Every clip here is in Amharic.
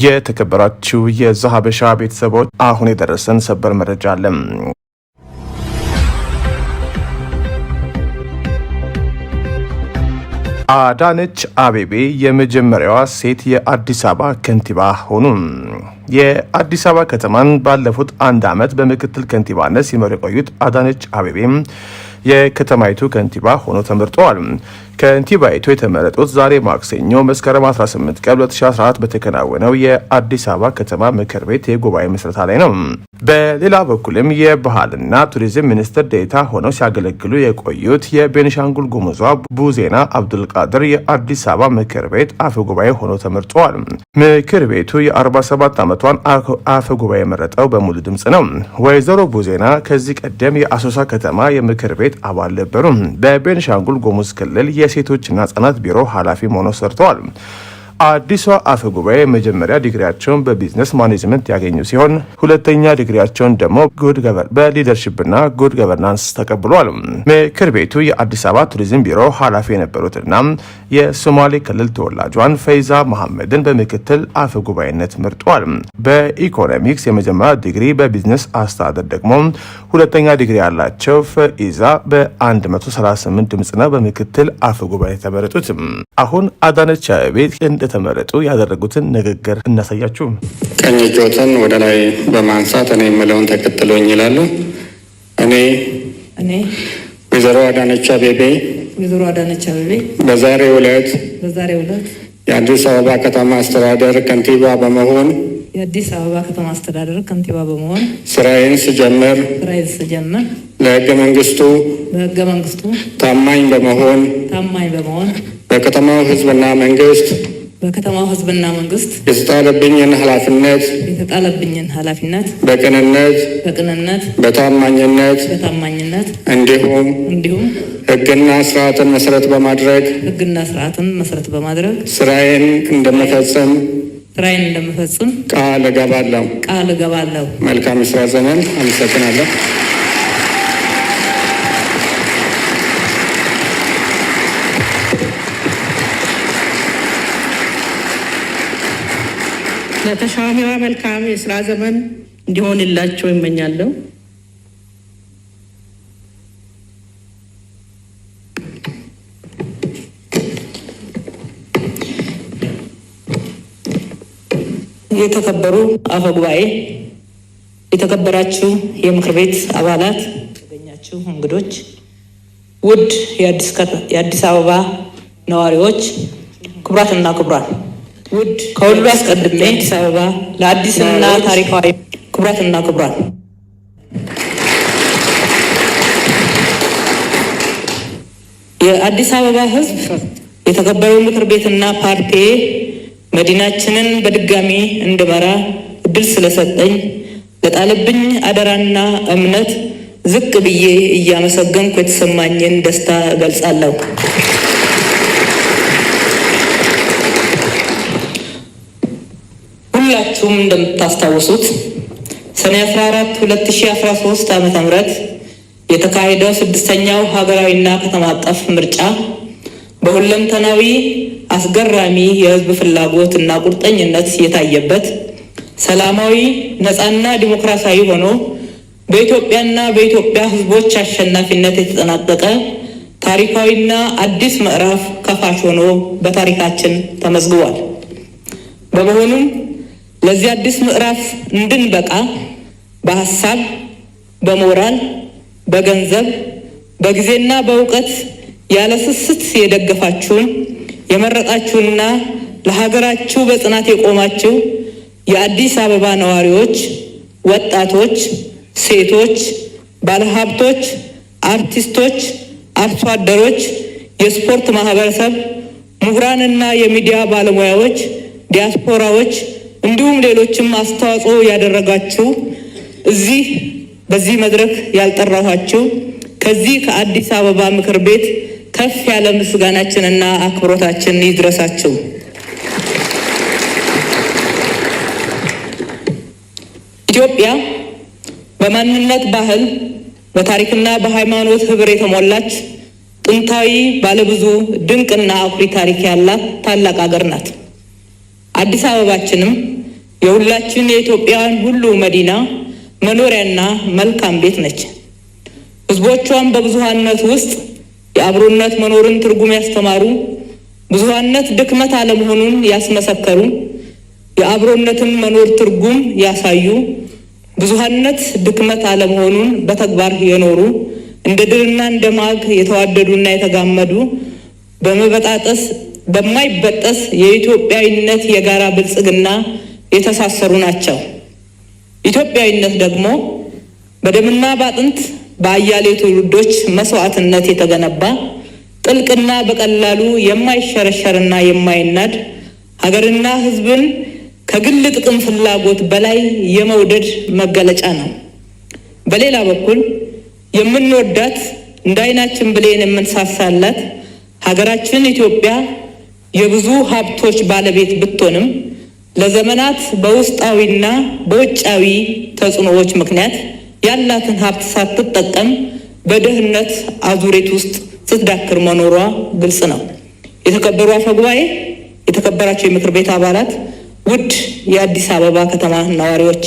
የተከበራችሁ የዛሀበሻ ቤተሰቦች አሁን የደረሰን ሰበር መረጃ አለ። አዳነች አቤቤ የመጀመሪያዋ ሴት የአዲስ አበባ ከንቲባ ሆኑ። የአዲስ አበባ ከተማን ባለፉት 1 ዓመት በምክትል ከንቲባነት ሲመሩ የቆዩት አዳነች አቤቤ የከተማይቱ ከንቲባ ሆኖ ተመርጠዋል። ከንቲባይቱ የተመረጡት ዛሬ ማክሰኞ መስከረም 18 ቀን 2014 በተከናወነው የአዲስ አበባ ከተማ ምክር ቤት የጉባኤ ምስረታ ላይ ነው። በሌላ በኩልም የባህልና ቱሪዝም ሚኒስትር ዴኤታ ሆነው ሲያገለግሉ የቆዩት የቤኒሻንጉል ጉሙዟ ቡዜና አብዱልቃድር የአዲስ አበባ ምክር ቤት አፈ ጉባኤ ሆነው ተመርጠዋል። ምክር ቤቱ የ47 ዓመቷን አፈ ጉባኤ የመረጠው በሙሉ ድምጽ ነው። ወይዘሮ ቡዜና ከዚህ ቀደም የአሶሳ ከተማ የምክር ቤት አባል ነበሩ። በቤኒሻንጉል ጉሙዝ ክልል የሴቶችና ህጻናት ቢሮ ኃላፊ ሆነው ሰርተዋል። አዲሷ አፈ ጉባኤ መጀመሪያ ዲግሪያቸውን በቢዝነስ ማኔጅመንት ያገኙ ሲሆን ሁለተኛ ዲግሪያቸውን ደግሞ በሊደርሺፕና ጉድ ገቨርናንስ ተቀብሏል። ምክር ቤቱ የአዲስ አበባ ቱሪዝም ቢሮ ኃላፊ የነበሩትና የሶማሌ ክልል ተወላጇን ፈይዛ መሐመድን በምክትል አፈ ጉባኤነት መርጧል። በኢኮኖሚክስ የመጀመሪያ ዲግሪ በቢዝነስ አስተዳደር ደግሞ ሁለተኛ ዲግሪ ያላቸው ፈይዛ በ138 ድምጽ ነው በምክትል አፈ ጉባኤ ተመረጡት። አሁን አዳነች አቤቤ እንደተመረጡ ያደረጉትን ንግግር እናሳያችሁ። ቀኝ እጆትን ወደ ላይ በማንሳት እኔ የምለውን ተከትሎኝ ይላሉ። እኔ ወይዘሮ አዳነች አቤቤ በዛሬው ዕለት የአዲስ አበባ ከተማ አስተዳደር ከንቲባ በመሆን ስራዬን ስጀምር ለሕገ መንግስቱ ታማኝ በመሆን በከተማው ሕዝብና መንግስት የተጣለብኝን ኃላፊነት በቅንነት በታማኝነት እንዲሁም ሕግና ስርዓትን መሰረት በማድረግ ስራዬን እንደምፈጽም ቃል እገባለሁ። መልካም የስራ ዘመን። አመሰግናለሁ። ለተሿሚዋ መልካም የስራ ዘመን እንዲሆንላቸው ይመኛለሁ። የተከበሩ አፈ ጉባኤ፣ የተከበራችሁ የምክር ቤት አባላት፣ የተገኛችሁ እንግዶች፣ ውድ የአዲስ አበባ ነዋሪዎች፣ ክቡራትና ክቡራን፣ ከሁሉ አስቀድሜ አዲስ አበባ ለአዲስና ታሪካዊ ክቡራትና ክቡራን የአዲስ አበባ ሕዝብ የተከበረው ምክር ቤትና ፓርቲ መዲናችንን በድጋሚ እንድመራ እድል ስለሰጠኝ ለጣለብኝ አደራና እምነት ዝቅ ብዬ እያመሰገንኩ የተሰማኝን ደስታ እገልጻለሁ። ሁላችሁም እንደምታስታውሱት ሰኔ 14 2013 ዓ.ም የተካሄደው 6ኛው ሀገራዊና ከተማ አቀፍ ምርጫ በሁለንተናዊ አስገራሚ የህዝብ ፍላጎት እና ቁርጠኝነት የታየበት ሰላማዊ፣ ነፃና ዲሞክራሲያዊ ሆኖ በኢትዮጵያና በኢትዮጵያ ህዝቦች አሸናፊነት የተጠናቀቀ ታሪካዊና አዲስ ምዕራፍ ከፋች ሆኖ በታሪካችን ተመዝግቧል። በመሆኑም ለዚህ አዲስ ምዕራፍ እንድንበቃ በሀሳብ፣ በሞራል፣ በገንዘብ፣ በጊዜና በእውቀት ያለ ስስት የደገፋችሁን የመረጣችሁና ለሀገራችሁ በጽናት የቆማችሁ የአዲስ አበባ ነዋሪዎች፣ ወጣቶች፣ ሴቶች፣ ባለሀብቶች፣ አርቲስቶች፣ አርሶ አደሮች፣ የስፖርት ማህበረሰብ፣ ምሁራንና የሚዲያ ባለሙያዎች፣ ዲያስፖራዎች እንዲሁም ሌሎችም አስተዋጽኦ ያደረጋችሁ በዚህ መድረክ ያልጠራኋችሁ ከዚህ ከአዲስ አበባ ምክር ቤት ከፍ ያለ ምስጋናችንና አክብሮታችን ይድረሳችሁ። ኢትዮጵያ በማንነት፣ ባህል፣ በታሪክና በሃይማኖት ህብር የተሞላች ጥንታዊ ባለብዙ ድንቅና አኩሪ ታሪክ ያላት ታላቅ ሀገር ናት። አዲስ አበባችንም የሁላችን የኢትዮጵያውያን ሁሉ መዲና መኖሪያና መልካም ቤት ነች። ህዝቦቿን በብዙሃነት ውስጥ የአብሮነት መኖርን ትርጉም ያስተማሩ፣ ብዙሃነት ድክመት አለመሆኑን ያስመሰከሩ፣ የአብሮነትን መኖር ትርጉም ያሳዩ፣ ብዙሃነት ድክመት አለመሆኑን በተግባር የኖሩ፣ እንደ ድርና እንደ ማግ የተዋደዱና የተጋመዱ በማይበጠስ የኢትዮጵያዊነት የጋራ ብልጽግና የተሳሰሩ ናቸው። ኢትዮጵያዊነት ደግሞ በደምና በአጥንት በአያሌ ትውልዶች መስዋዕትነት የተገነባ ጥልቅና በቀላሉ የማይሸረሸርና የማይናድ ሀገርና ህዝብን ከግል ጥቅም ፍላጎት በላይ የመውደድ መገለጫ ነው። በሌላ በኩል የምንወዳት እንደ ዓይናችን ብሌን የምንሳሳላት ሀገራችን ኢትዮጵያ የብዙ ሀብቶች ባለቤት ብትሆንም ለዘመናት በውስጣዊና በውጫዊ ተጽዕኖዎች ምክንያት ያላትን ሀብት ሳትጠቀም በድህነት አዙሪት ውስጥ ስትዳክር መኖሯ ግልጽ ነው። የተከበሩ አፈ ጉባኤ፣ የተከበራቸው የምክር ቤት አባላት፣ ውድ የአዲስ አበባ ከተማ ነዋሪዎች፣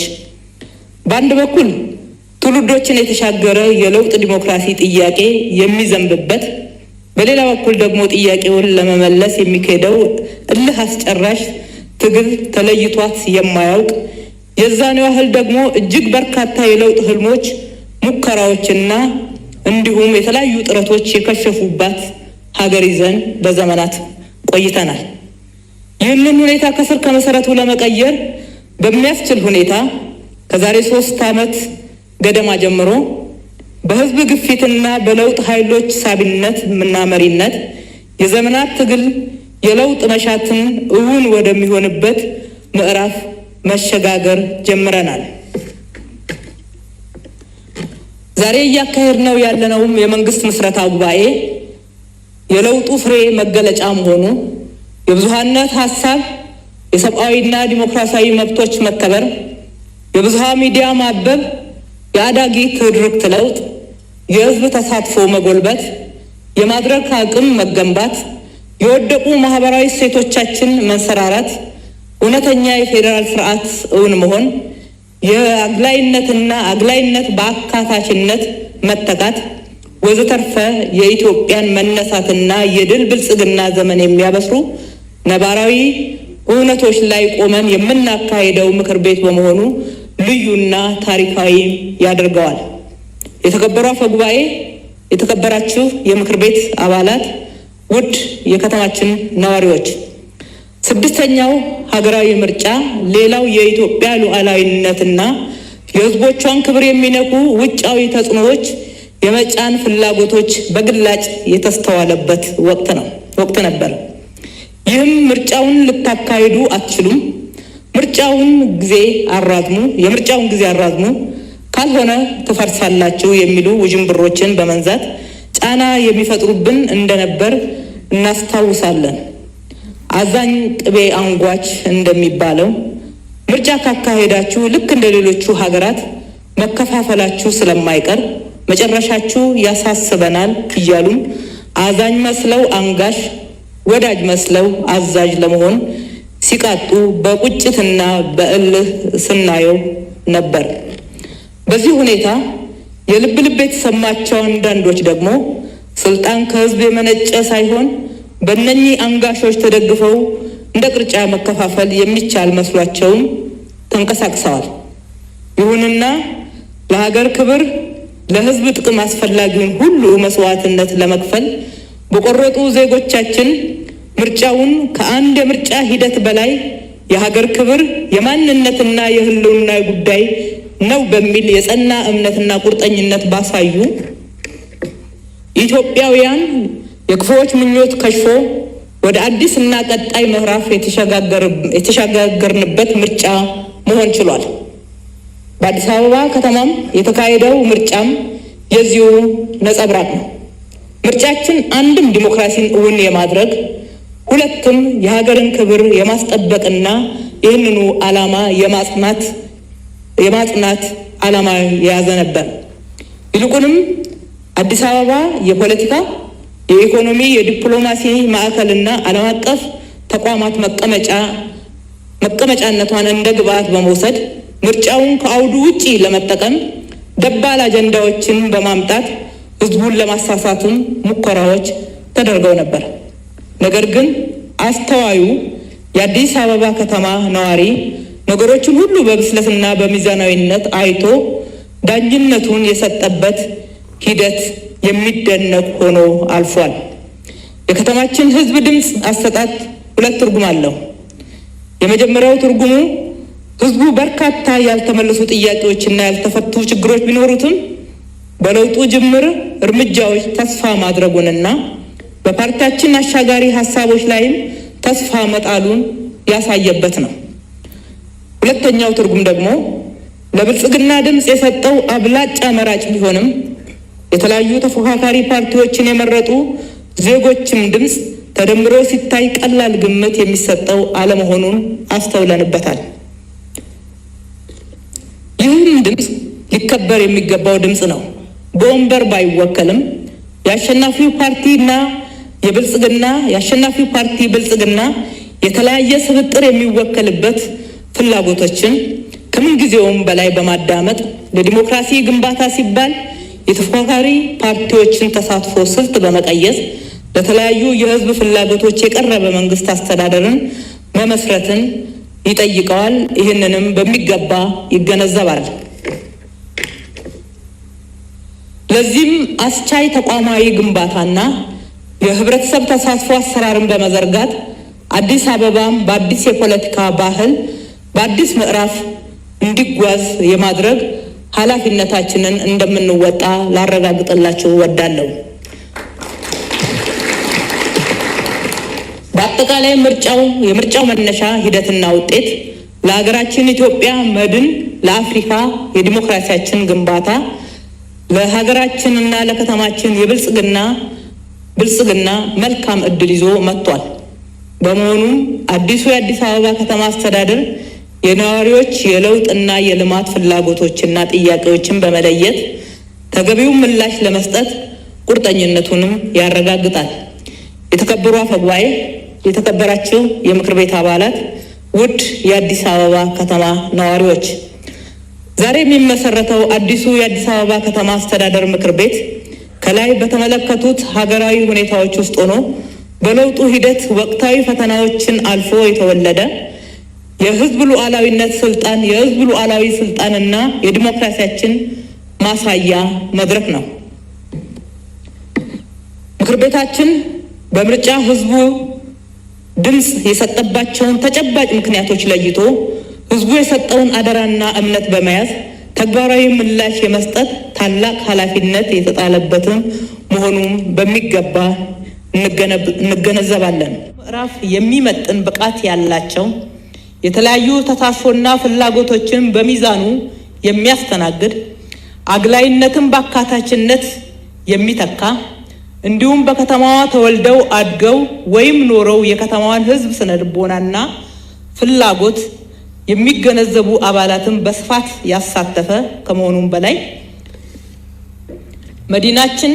በአንድ በኩል ትውልዶችን የተሻገረ የለውጥ ዲሞክራሲ ጥያቄ የሚዘንብበት፣ በሌላ በኩል ደግሞ ጥያቄውን ለመመለስ የሚካሄደው እልህ አስጨራሽ ትግል ተለይቷት የማያውቅ የዛኔው ያህል ደግሞ እጅግ በርካታ የለውጥ ህልሞች፣ ሙከራዎችና እንዲሁም የተለያዩ ጥረቶች የከሸፉባት ሀገር ይዘን በዘመናት ቆይተናል። ይህንን ሁኔታ ከስር ከመሰረቱ ለመቀየር በሚያስችል ሁኔታ ከዛሬ 3 ዓመት ገደማ ጀምሮ በህዝብ ግፊትና በለውጥ ኃይሎች ሳቢነት እና መሪነት የዘመናት ትግል የለውጥ መሻትን እውን ወደሚሆንበት ምዕራፍ መሸጋገር ጀምረናል። ዛሬ እያካሄድነው ያለነውም የመንግስት ምስረታ ጉባኤ የለውጡ ፍሬ መገለጫ መሆኑ የብዙሃነት ሀሳብ፣ የሰብአዊና ዲሞክራሲያዊ መብቶች መከበር፣ የብዝሃ ሚዲያ ማበብ፣ የአዳጊ ትርክት ለውጥ፣ የህዝብ ተሳትፎ መጎልበት፣ የማድረግ አቅም መገንባት፣ የወደቁ ማህበራዊ እሴቶቻችን መንሰራራት፣ እውነተኛ የፌዴራል ስርዓት እውን መሆን፣ የአግላይነትና አግላይነት በአካታችነት መተካት ወዘተርፈ የኢትዮጵያን መነሳትና የድል ብልጽግና ዘመን የሚያበስሩ ነባራዊ እውነቶች ላይ ቆመን የምናካሄደው ምክር ቤት በመሆኑ ልዩና ታሪካዊ ያደርገዋል። የተከበሩ አፈ ጉባኤ፣ የተከበራችሁ የምክር ቤት አባላት፣ ውድ የከተማችን ነዋሪዎች፣ 6ኛው ሀገራዊ ምርጫ ሌላው የኢትዮጵያ ሉዓላዊነትና የህዝቦቿን ክብር የሚነኩ ውጫዊ ተጽዕኖዎች የመጫን ፍላጎቶች በግላጭ የተስተዋለበት ወቅት ነበር። ይህም ምርጫውን ልታካሂዱ አትችሉም፣ የምርጫውን ጊዜ አራዝሙ፣ ካልሆነ ትፈርሳላችሁ የሚሉ ውዥንብሮችን በመንዛት ጫና የሚፈጥሩብን እንደነበር እናስታውሳለን። አዛኝ ቅቤ አንጓች እንደሚባለው ምርጫ ካካሄዳችሁ ልክ እንደ ሌሎቹ ሀገራት መከፋፈላችሁ ስለማይቀር መጨረሻችሁ ያሳስበናል እያሉም አዛኝ መስለው አንጋሽ፣ ወዳጅ መስለው አዛዥ ለመሆን ሲቃጡ በቁጭትና በእልህ ስናየው ነበር። በዚህ ሁኔታ የልብ የተሰማቸው አንዳንዶች ደግሞ ስልጣን ከህዝብ የመነጨ ሳይሆን በእነኚህ አንጋሾች ተደግፈው እንደ ቅርጫ መከፋፈል የሚቻል መስሏቸውም ተንቀሳቅሰዋል። ይሁንና ለሀገር ክብር፣ ለህዝብ ጥቅም አስፈላጊውን ሁሉ መስዋዕትነት ለመክፈል በቆረጡ ዜጎቻችን ምርጫውን ከአንድ የምርጫ ሂደት በላይ የሀገር ክብር፣ የማንነትና የህልውና ጉዳይ ነው በሚል የጸና እምነትና ቁርጠኝነት ባሳዩ ኢትዮጵያውያን የክፉዎች ምኞት ከሽፎ ወደ አዲስ እና ቀጣይ ምዕራፍ የተሸጋገርንበት ምርጫ መሆን ችሏል። በአዲስ አበባ ከተማም የተካሄደው ምርጫም የዚሁ ነጸብራቅ ነው። ምርጫችን አንድም ዲሞክራሲን እውን የማድረግ ሁለትም የሀገርን ክብር የማስጠበቅና ይህንኑ ዓላማ የማጽናት ዓላማ የያዘ ነበር። ይልቁንም አዲስ አበባ የፖለቲካ፣ የኢኮኖሚ፣ የዲፕሎማሲ ማዕከልና ዓለም አቀፍ ተቋማት መቀመጫነቷን እንደ ግብዓት በመውሰድ ምርጫውን ከአውዱ ውጪ ለመጠቀም ደባል አጀንዳዎችን በማምጣት ህዝቡን ለማሳሳቱም ሙከራዎች ተደርገው ነበር። ነገር ግን አስተዋዩ የአዲስ አበባ ከተማ ነዋሪ ነገሮችን ሁሉ በብስለትና በሚዛናዊነት አይቶ ዳኝነቱን የሰጠበት ሂደት የሚደነቅ ሆኖ አልፏል። የከተማችን ህዝብ ድምፅ አሰጣጥ ሁለት ትርጉም አለው። የመጀመሪያው ትርጉሙ ህዝቡ በርካታ ያልተመለሱ ጥያቄዎችና ያልተፈቱ ችግሮች ቢኖሩትም በለውጡ ጅምር እርምጃዎች ተስፋ ማድረጉንና በፓርቲያችን አሻጋሪ ሀሳቦች ላይም ተስፋ መጣሉን ያሳየበት ነው። ሁለተኛው ትርጉም ደግሞ ለብልጽግና ድምፅ የሰጠው አብላጫ መራጭ ቢሆንም የተለያዩ ተፎካካሪ ፓርቲዎችን የመረጡ ዜጎችም ድምፅ ተደምሮ ሲታይ ቀላል ግምት የሚሰጠው አለመሆኑን አስተውለንበታል። ይህም ድምፅ ሊከበር የሚገባው ድምፅ ነው። በወንበር ባይወከልም የአሸናፊው ፓርቲ ብልጽግና የተለያየ ስብጥር የሚወከልበት ፍላጎቶችን ከምንጊዜውም በላይ በማዳመጥ ለዲሞክራሲ ግንባታ ሲባል የተፎካካሪ ፓርቲዎችን ተሳትፎ ስልት በመቀየስ ለተለያዩ የህዝብ ፍላጎቶች የቀረበ መንግስት አስተዳደርን መመስረትን ይጠይቀዋል። ይህንንም በሚገባ ይገነዘባል። ለዚህም አስቻይ ተቋማዊ ግንባታና የህብረተሰብ ተሳትፎ አሰራርን በመዘርጋት አዲስ አበባም በአዲስ የፖለቲካ ባህል በአዲስ ምዕራፍ እንዲጓዝ የማድረግ ኃላፊነታችንን እንደምንወጣ ላረጋግጥላችሁ እወዳለሁ። በአጠቃላይ የምርጫው መነሻ ሂደትና ውጤት ለሀገራችን ኢትዮጵያ መድን፣ ለአፍሪካ የዲሞክራሲያችን ግንባታ፣ ለሀገራችንና ለከተማችን ብልጽግና መልካም እድል ይዞ መጥቷል። በመሆኑም አዲሱ የአዲስ አበባ ከተማ አስተዳደር የነዋሪዎች የለውጥና የልማት ፍላጎቶችና ጥያቄዎችን በመለየት ተገቢውን ምላሽ ለመስጠት ቁርጠኝነቱንም ያረጋግጣል። የተከበሩ አፈ ጉባኤ፣ የተከበራችሁ የምክር ቤት አባላት፣ ውድ የአዲስ አበባ ከተማ ነዋሪዎች፣ ዛሬ የሚመሰረተው አዲሱ የአዲስ አበባ ከተማ አስተዳደር ምክር ቤት ከላይ በተመለከቱት ሀገራዊ ሁኔታዎች ውስጥ ሆኖ በለውጡ ሂደት ወቅታዊ ፈተናዎችን አልፎ የተወለደ የህዝብ ሉዓላዊ ስልጣንና የዲሞክራሲያችን ማሳያ መድረክ ነው። ምክር ቤታችን በምርጫ ህዝቡ ድምፅ የሰጠባቸውን ተጨባጭ ምክንያቶች ለይቶ ህዝቡ የሰጠውን አደራና እምነት በመያዝ ተግባራዊ ምላሽ የመስጠት ታላቅ ኃላፊነት የተጣለበትም መሆኑን በሚገባ እንገነዘባለን። ምዕራፍ የሚመጥን ብቃት ያላቸው የተለያዩ ተሳትፎና ፍላጎቶችን በሚዛኑ የሚያስተናግድ አግላይነትን በአካታችነት የሚተካ እንዲሁም በከተማዋ ተወልደው አድገው ወይም ኖረው የከተማዋን ህዝብ ስነልቦናና ፍላጎት የሚገነዘቡ አባላትን በስፋት ያሳተፈ ከመሆኑም በላይ መዲናችን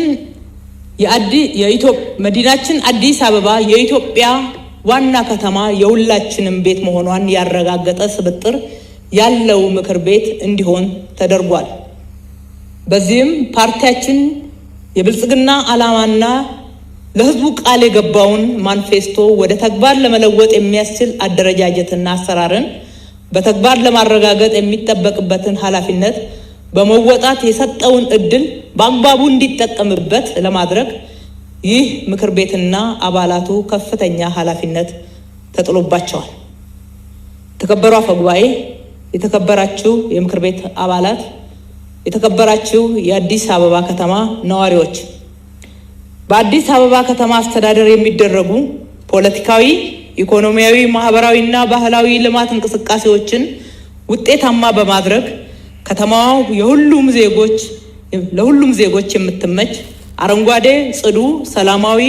አዲስ አበባ የኢትዮጵያ ዋና ከተማ የሁላችንም ቤት መሆኗን ያረጋገጠ ስብጥር ያለው ምክር ቤት እንዲሆን ተደርጓል። በዚህም ፓርቲያችን የብልጽግና ዓላማና ለህዝቡ ቃል የገባውን ማኒፌስቶ ወደ ተግባር ለመለወጥ የሚያስችል አደረጃጀትና አሰራርን በተግባር ለማረጋገጥ የሚጠበቅበትን ኃላፊነት በመወጣት የሰጠውን እድል በአግባቡ እንዲጠቀምበት ለማድረግ ይህ ምክር ቤትና አባላቱ ከፍተኛ ኃላፊነት ተጥሎባቸዋል። የተከበሩ አፈ ጉባኤ፣ የተከበራችሁ የምክር ቤት አባላት፣ የተከበራችሁ የአዲስ አበባ ከተማ ነዋሪዎች፣ በአዲስ አበባ ከተማ አስተዳደር የሚደረጉ ፖለቲካዊ፣ ኢኮኖሚያዊ፣ ማህበራዊና ባህላዊ ልማት እንቅስቃሴዎችን ውጤታማ በማድረግ ከተማዋ ለሁሉም ዜጎች የምትመች አረንጓዴ፣ ጽዱ፣ ሰላማዊ፣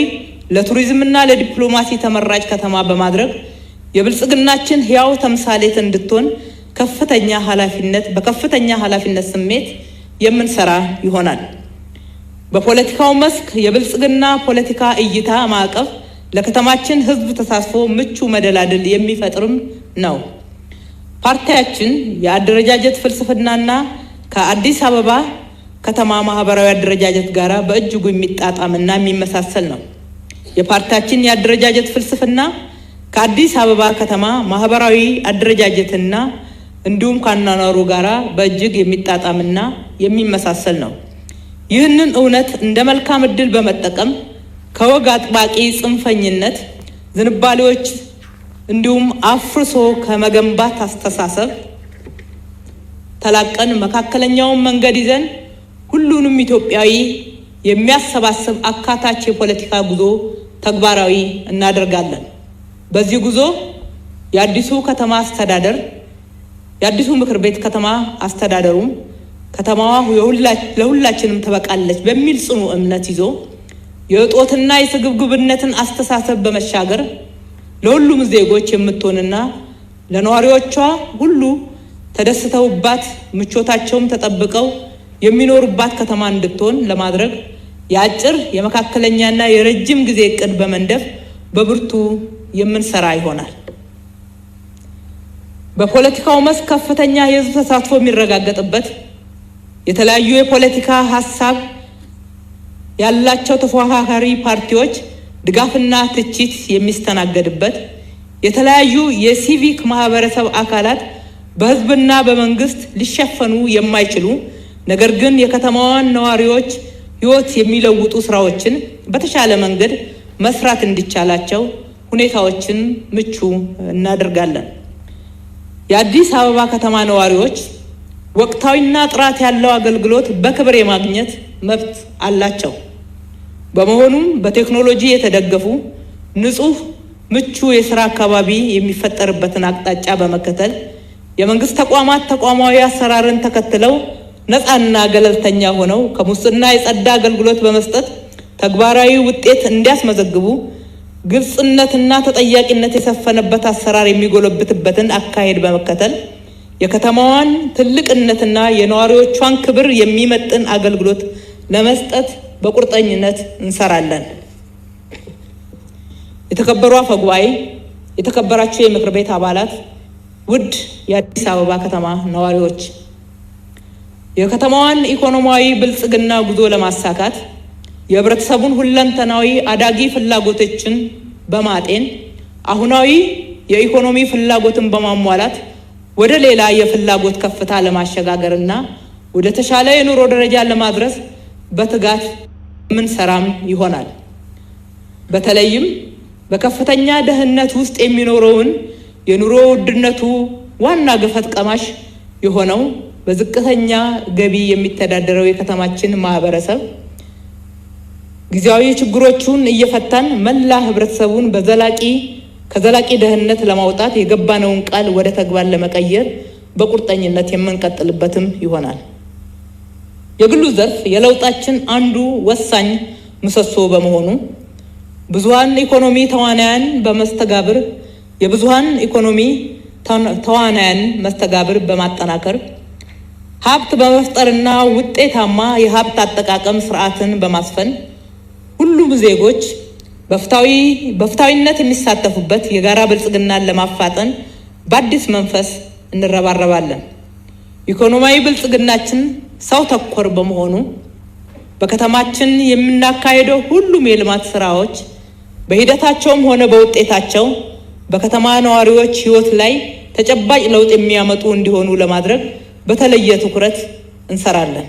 ለቱሪዝምና ለዲፕሎማሲ ተመራጭ ከተማ በማድረግ የብልጽግናችን ህያው ተምሳሌት እንድትሆን በከፍተኛ ኃላፊነት ስሜት የምንሰራ ይሆናል። በፖለቲካው መስክ የብልጽግና ፖለቲካ እይታ ማዕቀፍ ለከተማችን ህዝብ ተሳትፎ ምቹ መደላድል የሚፈጥርም ነው። ፓርቲያችን የአደረጃጀት ፍልስፍናና ከአዲስ አበባ ከተማ ማህበራዊ አደረጃጀት ጋራ በእጅጉ የሚጣጣምና የሚመሳሰል ነው። የፓርቲያችን የአደረጃጀት ፍልስፍና ከአዲስ አበባ ከተማ ማህበራዊ አደረጃጀትና እንዲሁም ከአኗኗሩ ጋራ በእጅግ የሚጣጣምና የሚመሳሰል ነው። ይህንን እውነት እንደ መልካም ዕድል በመጠቀም ከወግ አጥባቂ ጽንፈኝነት ዝንባሌዎች እንዲሁም አፍርሶ ከመገንባት አስተሳሰብ ተላቀን መካከለኛውን መንገድ ይዘን ሁሉንም ኢትዮጵያዊ የሚያሰባስብ አካታች የፖለቲካ ጉዞ ተግባራዊ እናደርጋለን። በዚህ ጉዞ የአዲሱ ከተማ አስተዳደር የአዲሱ ምክር ቤት ከተማ አስተዳደሩም ከተማዋ ለሁላችንም ተበቃለች በሚል ጽኑ እምነት ይዞ የእጦትና የስግብግብነትን አስተሳሰብ በመሻገር ለሁሉም ዜጎች የምትሆንና ለነዋሪዎቿ ሁሉ ተደስተውባት ምቾታቸውም ተጠብቀው የሚኖሩባት ከተማ እንድትሆን ለማድረግ የአጭር የመካከለኛና የረጅም ጊዜ እቅድ በመንደፍ በብርቱ የምንሰራ ይሆናል። በፖለቲካው መስክ ከፍተኛ የሕዝብ ተሳትፎ የሚረጋገጥበት የተለያዩ የፖለቲካ ሀሳብ ያላቸው ተፎካካሪ ፓርቲዎች ድጋፍና ትችት የሚስተናገድበት የተለያዩ የሲቪክ ማህበረሰብ አካላት በህዝብና በመንግስት ሊሸፈኑ የማይችሉ ነገር ግን የከተማዋን ነዋሪዎች ህይወት የሚለውጡ ስራዎችን በተሻለ መንገድ መስራት እንዲቻላቸው ሁኔታዎችን ምቹ እናደርጋለን። የአዲስ አበባ ከተማ ነዋሪዎች ወቅታዊና ጥራት ያለው አገልግሎት በክብር የማግኘት መብት አላቸው። በመሆኑም በቴክኖሎጂ የተደገፉ ንጹህ ምቹ የሥራ አካባቢ የሚፈጠርበትን አቅጣጫ በመከተል የመንግስት ተቋማት ተቋማዊ አሰራርን ተከትለው ነፃና ገለልተኛ ሆነው ከሙስና የጸዳ አገልግሎት በመስጠት ተግባራዊ ውጤት እንዲያስመዘግቡ ግልጽነትና ተጠያቂነት የሰፈነበት አሰራር የሚጎለብትበትን አካሄድ በመከተል የከተማዋን ትልቅነትና የነዋሪዎቿን ክብር የሚመጥን አገልግሎት ለመስጠት በቁርጠኝነት እንሰራለን። የተከበሩ አፈ ጉባኤ፣ የተከበራችሁ የምክር ቤት አባላት፣ ውድ የአዲስ አበባ ከተማ ነዋሪዎች፣ የከተማዋን ኢኮኖሚያዊ ብልጽግና ጉዞ ለማሳካት የህብረተሰቡን ሁለንተናዊ አዳጊ ፍላጎቶችን በማጤን አሁናዊ የኢኮኖሚ ፍላጎትን በማሟላት ወደ ሌላ የፍላጎት ከፍታ ለማሸጋገርና ወደ ተሻለ የኑሮ ደረጃ ለማድረስ በትጋት ምንሰራም ይሆናል። በተለይም በከፍተኛ ድህነት ውስጥ የሚኖረውን የኑሮ ውድነቱ ዋና ገፈት ቀማሽ የሆነው በዝቅተኛ ገቢ የሚተዳደረው የከተማችን ማህበረሰብ ጊዜያዊ ችግሮቹን እየፈታን መላ ህብረተሰቡን ከዘላቂ ድህነት ለማውጣት የገባነውን ቃል ወደ ተግባር ለመቀየር በቁርጠኝነት የምንቀጥልበትም ይሆናል። የግሉ ዘርፍ የለውጣችን አንዱ ወሳኝ ምሰሶ በመሆኑ ብዙሃን ኢኮኖሚ ተዋናያን በመስተጋብር የብዙሃን ኢኮኖሚ ተዋናያን መስተጋብር በማጠናከር ሀብት በመፍጠርና ውጤታማ የሀብት አጠቃቀም ስርዓትን በማስፈን ሁሉም ዜጎች በፍትሃዊነት የሚሳተፉበት የጋራ ብልጽግናን ለማፋጠን በአዲስ መንፈስ እንረባረባለን። ኢኮኖሚያዊ ብልጽግናችን ሰው ተኮር በመሆኑ በከተማችን የምናካሄደው ሁሉም የልማት ስራዎች በሂደታቸውም ሆነ በውጤታቸው በከተማ ነዋሪዎች ህይወት ላይ ተጨባጭ ለውጥ የሚያመጡ እንዲሆኑ ለማድረግ በተለየ ትኩረት እንሰራለን።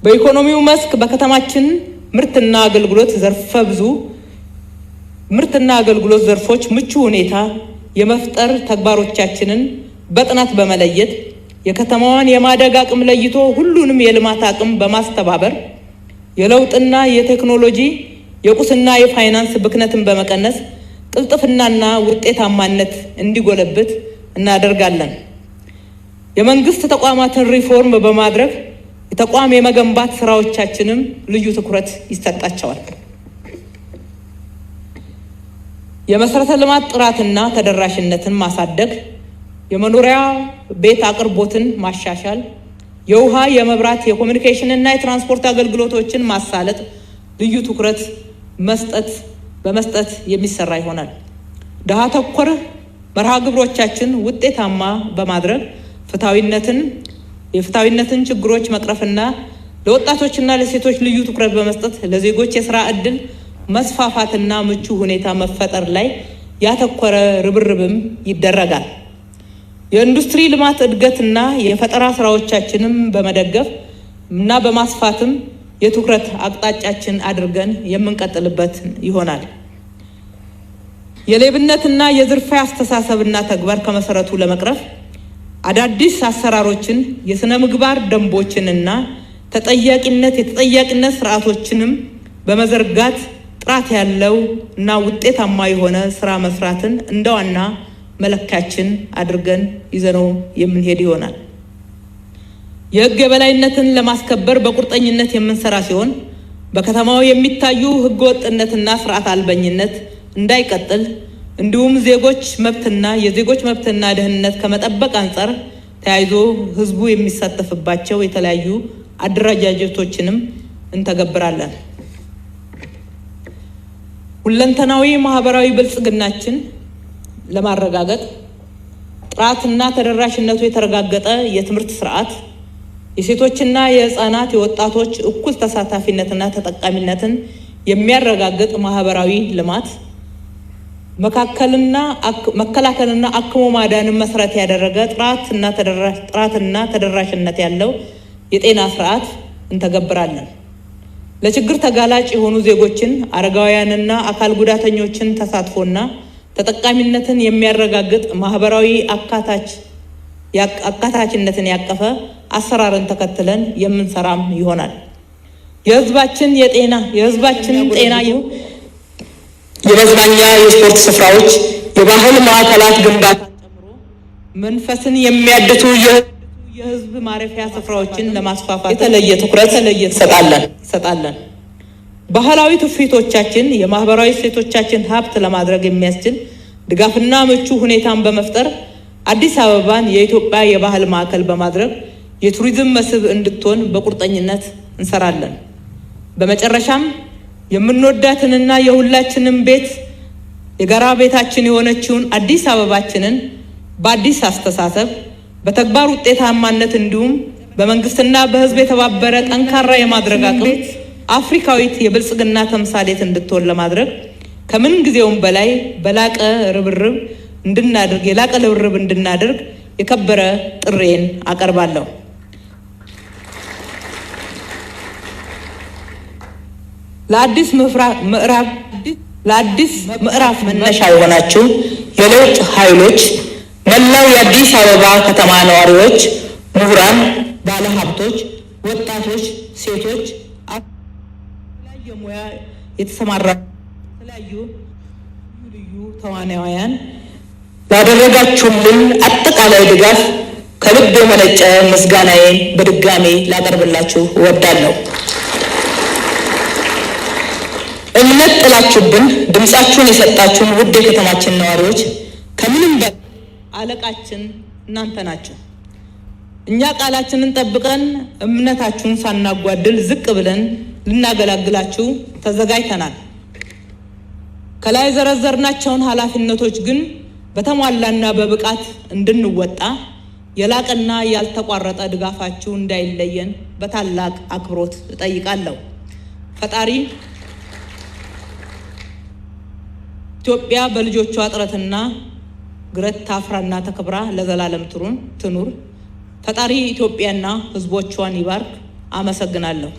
በኢኮኖሚው መስክ በከተማችን ምርትና አገልግሎት ዘርፎች ምቹ ሁኔታ የመፍጠር ተግባሮቻችንን በጥናት በመለየት የከተማዋን የማደግ አቅም ለይቶ ሁሉንም የልማት አቅም በማስተባበር የለውጥና የቴክኖሎጂ የቁስና የፋይናንስ ብክነትን በመቀነስ ቅልጥፍናና ውጤታማነት እንዲጎለብት እናደርጋለን። የመንግስት ተቋማትን ሪፎርም በማድረግ የተቋም የመገንባት ስራዎቻችንም ልዩ ትኩረት ይሰጣቸዋል። የመሰረተ ልማት ጥራትና ተደራሽነትን ማሳደግ፣ የመኖሪያ ቤት አቅርቦትን ማሻሻል፣ የውሃ፣ የመብራት፣ የኮሙኒኬሽን እና የትራንስፖርት አገልግሎቶችን ማሳለጥ ልዩ ትኩረት በመስጠት የሚሰራ ይሆናል። ድሃ ተኮር መርሃ ግብሮቻችን ውጤታማ በማድረግ የፍትሃዊነትን ችግሮች መቅረፍና ለወጣቶችና ለሴቶች ልዩ ትኩረት በመስጠት ለዜጎች የሥራ ዕድል መስፋፋትና ምቹ ሁኔታ መፈጠር ላይ ያተኮረ ርብርብም ይደረጋል። የኢንዱስትሪ ልማት እድገትና የፈጠራ ስራዎቻችንም በመደገፍ እና በማስፋትም የትኩረት አቅጣጫችን አድርገን የምንቀጥልበት ይሆናል። የሌብነትና የዝርፊያ አስተሳሰብና ተግባር ከመሰረቱ ለመቅረፍ አዳዲስ አሰራሮችን፣ የሥነ ምግባር ደንቦችንና የተጠያቂነት ስርዓቶችንም በመዘርጋት ጥራት ያለው እና ውጤታማ የሆነ ስራ መስራትን እንደ ዋና መለኪያችን አድርገን ይዘነው የምንሄድ ይሆናል። የሕግ የበላይነትን ለማስከበር በቁርጠኝነት የምንሰራ ሲሆን በከተማው የሚታዩ ሕገወጥነትና ስርዓት አልበኝነት እንዳይቀጥል እንዲሁም የዜጎች መብትና ደህንነት ከመጠበቅ አንጻር ተያይዞ ህዝቡ የሚሳተፍባቸው የተለያዩ አደረጃጀቶችንም እንተገብራለን። ሁለንተናዊ ማህበራዊ ብልጽግናችን ለማረጋገጥ ጥራትና ተደራሽነቱ የተረጋገጠ የትምህርት ስርዓት፣ የሴቶችና የህፃናት የወጣቶች እኩል ተሳታፊነትና ተጠቃሚነትን የሚያረጋግጥ ማህበራዊ ልማት፣ መከላከልና አክሞ ማዳንን መሰረት ያደረገ ጥራትና ተደራሽነት ያለው የጤና ስርዓት እንተገብራለን። ለችግር ተጋላጭ የሆኑ ዜጎችን፣ አረጋውያንና አካል ጉዳተኞችን ተሳትፎና ተጠቃሚነትን የሚያረጋግጥ ማህበራዊ አካታችነትን ያቀፈ አሰራርን ተከትለን የምንሰራም ይሆናል። የህዝባችን ጤና የመዝናኛ የስፖርት ስፍራዎች፣ የባህል ማዕከላት ግንባታ ጨምሮ መንፈስን የሚያድሱ የህዝብ ማረፊያ ስፍራዎችን ለማስፋፋት የተለየ ትኩረት እንሰጣለን። ባህላዊ ትውፊቶቻችን የማህበራዊ እሴቶቻችን ሀብት ለማድረግ የሚያስችል ድጋፍና ምቹ ሁኔታን በመፍጠር አዲስ አበባን የኢትዮጵያ የባህል ማዕከል በማድረግ የቱሪዝም መስህብ እንድትሆን በቁርጠኝነት እንሰራለን። በመጨረሻም የምንወዳትንና የሁላችንም ቤት የጋራ ቤታችን የሆነችውን አዲስ አበባችንን በአዲስ አስተሳሰብ፣ በተግባር ውጤታማነት እንዲሁም በመንግስትና በህዝብ የተባበረ ጠንካራ የማድረግ አቅም አፍሪካዊት የብልጽግና ተምሳሌት እንድትሆን ለማድረግ ከምን ጊዜውም በላይ የላቀ ርብርብ እንድናደርግ የከበረ ጥሬን አቀርባለሁ። ለአዲስ ምዕራፍ መነሻ የሆናችሁ የለውጥ ኃይሎች፣ መላው የአዲስ አበባ ከተማ ነዋሪዎች፣ ምሁራን፣ ባለሀብቶች፣ ወጣቶች፣ ሴቶች፣ የተለያየ ሙያ የተሰማራ የተለያዩ ልዩ ተዋናያን ላደረጋችሁልን አጠቃላይ ድጋፍ ከልብ የመነጨ ምስጋናዬን በድጋሜ ላቀርብላችሁ እወዳለሁ። እምነት ጥላችሁብን ድምጻችሁን የሰጣችሁን ውድ የከተማችን ነዋሪዎች ከምንም በላይ አለቃችን እናንተ ናችሁ። እኛ ቃላችንን ጠብቀን እምነታችሁን ሳናጓድል ዝቅ ብለን ልናገለግላችሁ ተዘጋጅተናል። ከላይ ዘረዘርናቸውን ኃላፊነቶች ግን በተሟላና በብቃት እንድንወጣ የላቀና ያልተቋረጠ ድጋፋችሁ እንዳይለየን በታላቅ አክብሮት እጠይቃለሁ። ፈጣሪ ኢትዮጵያ በልጆቿ ጥረትና ግረት ታፍራና ተከብራ ለዘላለም ትኑር። ፈጣሪ ኢትዮጵያና ሕዝቦቿን ይባርክ። አመሰግናለሁ።